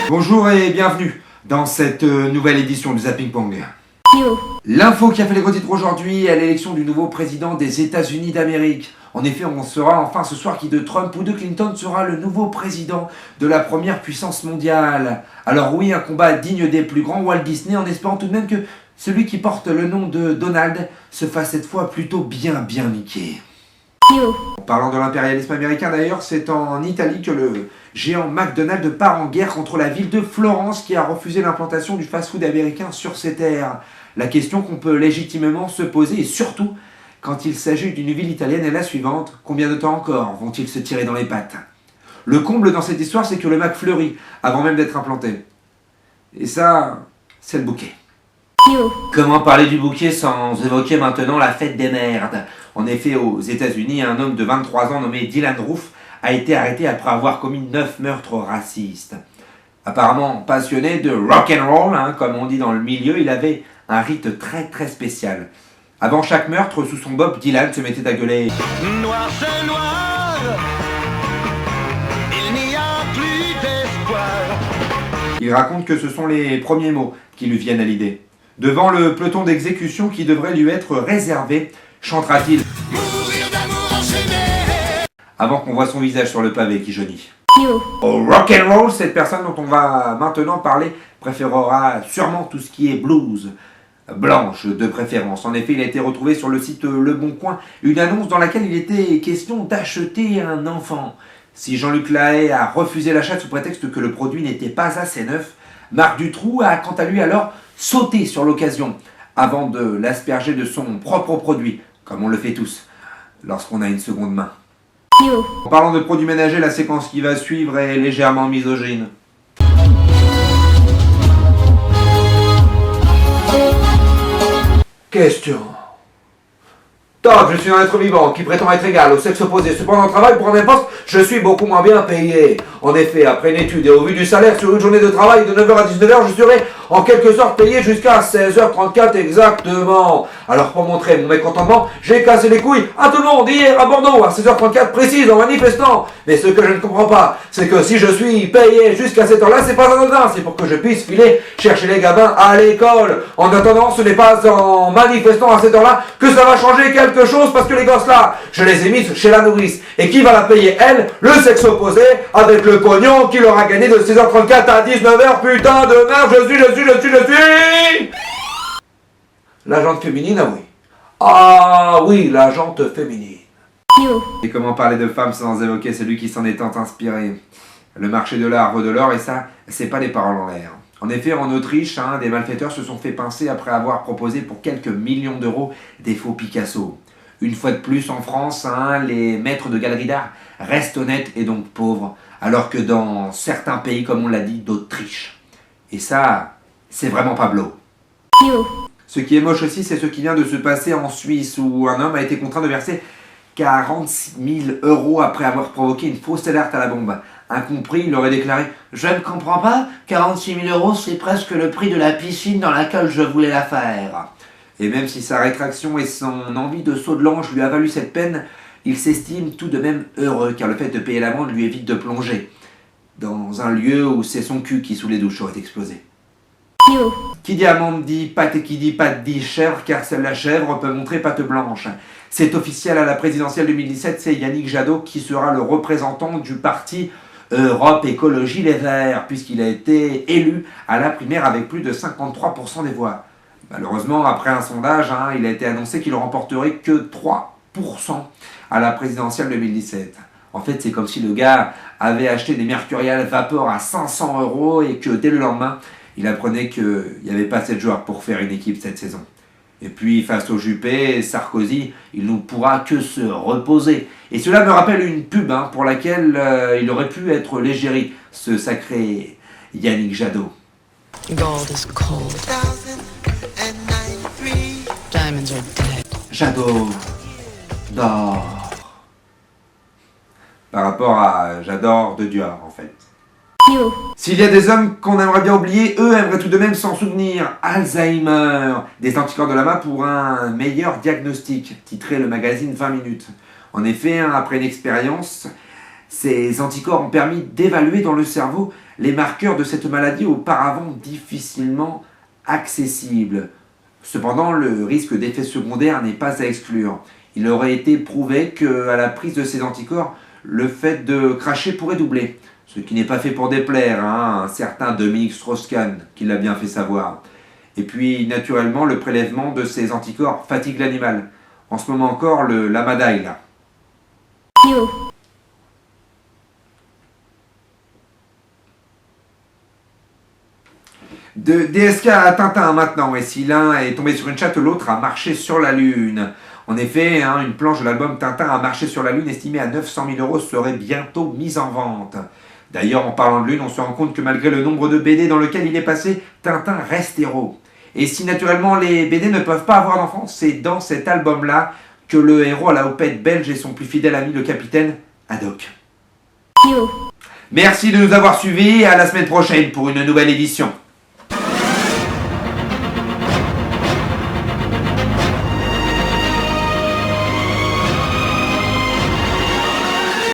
Bonjour et bienvenue dans cette nouvelle édition du Zapping Pong. L'info qui a fait les gros titres aujourd'hui est l'élection du nouveau président des États-Unis d'Amérique. En effet, on saura enfin ce soir qui de Trump ou de Clinton sera le nouveau président de la première puissance mondiale. Alors oui, un combat digne des plus grands Walt Disney, en espérant tout de même que celui qui porte le nom de Donald se fasse cette fois plutôt bien niquer. En parlant de l'impérialisme américain d'ailleurs, c'est en Italie que le géant McDonald's part en guerre contre la ville de Florence qui a refusé l'implantation du fast-food américain sur ses terres. La question qu'on peut légitimement se poser, et surtout quand il s'agit d'une ville italienne, est la suivante: combien de temps encore vont-ils se tirer dans les pattes? Le comble dans cette histoire, c'est que le Mac fleurit avant même d'être implanté. Et ça, c'est le bouquet. Comment parler du bouquet sans évoquer maintenant la fête des merdes? En effet, aux États-Unis, un homme de 23 ans nommé Dylan Roof a été arrêté après avoir commis 9 meurtres racistes. Apparemment passionné de rock'n'roll, comme on dit dans le milieu, il avait un rite très spécial. Avant chaque meurtre, sous son bob, Dylan se mettait à gueuler « Noir, c'est noir, il n'y a plus d'espoir ». Il raconte que ce sont les premiers mots qui lui viennent à l'idée. Devant le peloton d'exécution qui devrait lui être réservé, chantera-t-il « Mourir d'amour enchaîné » avant qu'on voit son visage sur le pavé qui jaunit. Au rock'n'roll, cette personne dont on va maintenant parler préférera sûrement tout ce qui est blues. Blanche de préférence. En effet, il a été retrouvé sur le site Le Bon Coin une annonce dans laquelle il était question d'acheter un enfant. Si Jean-Luc Lahaye a refusé l'achat sous prétexte que le produit n'était pas assez neuf, Marc Dutroux a quant à lui alors sauté sur l'occasion avant de l'asperger de son propre produit, comme on le fait tous lorsqu'on a une seconde main. En parlant de produits ménagers, la séquence qui va suivre est légèrement misogyne. Question. Tant que je suis un être vivant qui prétend être égal au sexe opposé, cependant travaille pour un même poste, je suis beaucoup moins bien payé. En effet, après une étude et au vu du salaire sur une journée de travail de 9h à 19h, je serai en quelque sorte payé jusqu'à 16h34 exactement. Alors pour montrer mon mécontentement, j'ai cassé les couilles à tout le monde hier à Bordeaux à 16h34 précise en manifestant. Mais ce que je ne comprends pas, c'est que si je suis payé jusqu'à cette heure-là, c'est pas anodin, c'est pour que je puisse filer chercher les gamins à l'école. En attendant, ce n'est pas en manifestant à cette heure-là que ça va changer quelque chose, parce que les gosses là, je les ai mis chez la nourrice. Et qui va la payer, elle? Le sexe opposé, avec le pognon qu'il aura gagné de 16h34 à 19h, putain de merde, je suis la jante féminine, ah oui. Ah oui, la jante féminine. Et comment parler de femmes sans évoquer celui qui s'en est tant inspiré? Le marché de l'art vaut de l'or, et ça, c'est pas des paroles en l'air. En effet, en Autriche, des malfaiteurs se sont fait pincer après avoir proposé pour quelques millions d'euros des faux Picasso. Une fois de plus, en France, les maîtres de galeries d'art restent honnêtes et donc pauvres, alors que dans certains pays, comme on l'a dit, d'Autriche. Et ça, c'est vraiment pas blot. Ce qui est moche aussi, c'est ce qui vient de se passer en Suisse, où un homme a été contraint de verser 46 000 € après avoir provoqué une fausse alerte à la bombe. Incompris, il aurait déclaré « Je ne comprends pas, 46 000 € c'est presque le prix de la piscine dans laquelle je voulais la faire. » Et même si sa rétraction et son envie de saut de l'ange lui a valu cette peine, il s'estime tout de même heureux, car le fait de payer l'amende lui évite de plonger dans un lieu où c'est son cul qui sous les douches aurait explosé. Qui dit amande dit pâte, et qui dit pâte dit chèvre, car seule la chèvre peut montrer patte blanche. C'est officiel, à la présidentielle 2017, c'est Yannick Jadot qui sera le représentant du parti Europe Écologie Les Verts, puisqu'il a été élu à la primaire avec plus de 53% des voix. Malheureusement, après un sondage, il a été annoncé qu'il ne remporterait que 3% à la présidentielle 2017. En fait, c'est comme si le gars avait acheté des Mercurial Vapor à 500 € et que dès le lendemain, il apprenait qu'il n'y avait pas assez de joueurs pour faire une équipe cette saison. Et puis, face au Juppé, Sarkozy, il ne pourra que se reposer. Et cela me rappelle une pub pour laquelle il aurait pu être l'égérie, ce sacré Yannick Jadot. Gold is cold. Diamonds are dead. Jadot d'or. Par rapport à J'adore de Dior, en fait. S'il y a des hommes qu'on aimerait bien oublier, eux aimeraient tout de même s'en souvenir. Alzheimer, des anticorps de la main pour un meilleur diagnostic, titrait le magazine 20 minutes. En effet, après une expérience, Ces anticorps ont permis d'évaluer dans le cerveau les marqueurs de cette maladie auparavant difficilement accessibles. Cependant, le risque d'effet secondaire n'est pas à exclure. Il aurait été prouvé qu'à la prise de ces anticorps, le fait de cracher pourrait doubler. Ce qui n'est pas fait pour déplaire à un certain Dominique Strauss-Kahn, qui l'a bien fait savoir. Et puis, naturellement, le prélèvement de ces anticorps fatigue l'animal. En ce moment encore, le Lamada est là. De DSK à Tintin maintenant, et si l'un est tombé sur une chatte, l'autre a marché sur la Lune. En effet, une planche de l'album Tintin a marché sur la Lune estimée à 900 000 € serait bientôt mise en vente. D'ailleurs, en parlant de Lune, on se rend compte que malgré le nombre de BD dans lequel il est passé, Tintin reste héros. Et si naturellement les BD ne peuvent pas avoir d'enfants, c'est dans cet album-là que le héros à la houppette belge et son plus fidèle ami le capitaine Haddock. Merci de nous avoir suivis et à la semaine prochaine pour une nouvelle édition.